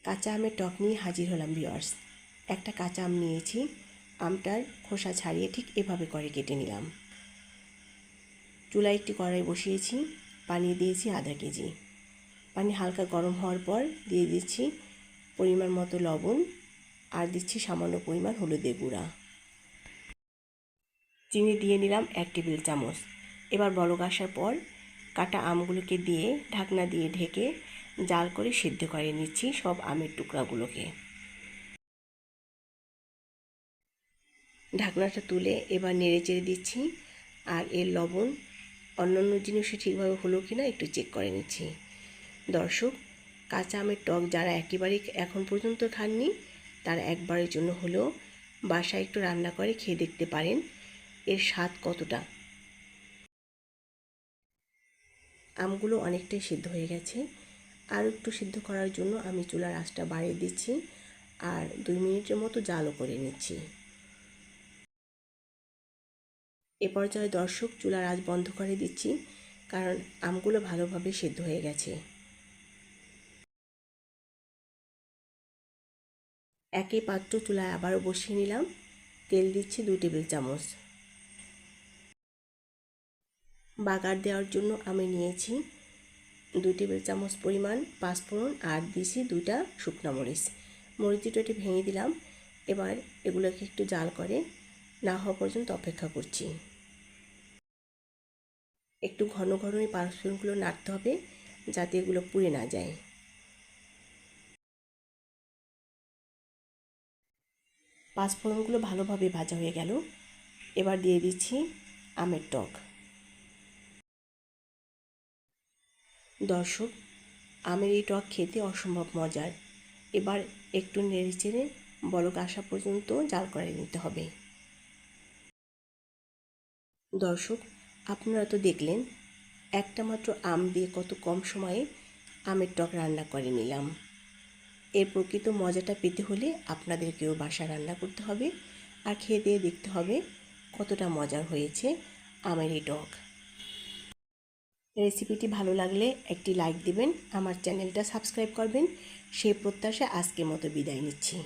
কাঁচা আমের টক নিয়ে হাজির হলাম ভিউয়ার্স। একটা কাঁচা আম নিয়েছি, আমটার খোসা ছাড়িয়ে ঠিক এভাবে করে কেটে নিলাম। চুলায় একটি কড়াই বসিয়েছি, পানি দিয়েছি আধা কেজি। পানি হালকা গরম হওয়ার পর দিয়ে দিচ্ছি পরিমাণ মতো লবণ আর দিচ্ছি সামান্য পরিমাণ হলুদের গুঁড়া। চিনি দিয়ে নিলাম 1 টেবিল চামচ। এবার বলক আসার পর কাটা আমগুলোকে দিয়ে ঢাকনা দিয়ে ঢেকে জাল করে সিদ্ধ করে নিচ্ছি সব আমের টুকরাগুলোকে। ঢাকনাটা তুলে এবার নেড়ে চেড়ে দিচ্ছি আর এর লবণ অন্যান্য জিনিসে ঠিকভাবে হলো কি না একটু চেক করে নিচ্ছি। দর্শক, কাঁচা আমের টক যারা একেবারেই এখন পর্যন্ত খাননি তারা একবারের জন্য হলেও বাসায় একটু রান্না করে খেয়ে দেখতে পারেন এর স্বাদ কতটা। আমগুলো অনেকটাই সিদ্ধ হয়ে গেছে, আর একটু সিদ্ধ করার জন্য আমি চুলার আঁচটা বাড়িয়ে দিচ্ছি আর 2 মিনিটের মতো জালও করে নিচ্ছি। এ পর্যায়ে দর্শক চুলার আঁচ বন্ধ করে দিচ্ছি, কারণ আমগুলো ভালোভাবে সিদ্ধ হয়ে গেছে। একই পাত্র চুলায় আবারও বসিয়ে নিলাম, তেল দিচ্ছি 2 টেবিল চামচ। বাগার দেওয়ার জন্য আমি নিয়েছি 2 টেবিল চামচ পরিমাণ পাঁচফোড়ন আর দিয়েছি 2টা শুকনো মরিচ। মরিচ দুটোটি ভেঙে দিলাম। এবার এগুলোকে একটু জাল করে না হওয়া পর্যন্ত অপেক্ষা করছি। একটু ঘন ঘনই পাঁচফোড়নগুলো নাড়তে হবে যাতে এগুলো পুড়ে না যায়। পাঁচফোড়নগুলো ভালোভাবে ভাজা হয়ে গেল। এবার দিয়ে দিচ্ছি আমের টক। দর্শক, আমের এই টক খেতে অসম্ভব মজার। এবার একটু নেড়েচেড়ে বলক আসা পর্যন্ত জাল করে নিতে হবে। দর্শক, আপনারা তো দেখলেন একটা মাত্র আম দিয়ে কত কম সময়ে আমের টক রান্না করে নিলাম। এর প্রকৃত মজাটা পেতে হলে আপনাদেরকেও বাসায় রান্না করতে হবে আর খেয়ে দিয়ে দেখতে হবে কতটা মজার হয়েছে আমের এই টক। রেসিপিটি ভালো লাগলে একটি লাইক দিবেন, আমার চ্যানেলটা সাবস্ক্রাইব করবেন। সেই প্রত্যাশায় আজকের মতো বিদায় নিচ্ছি।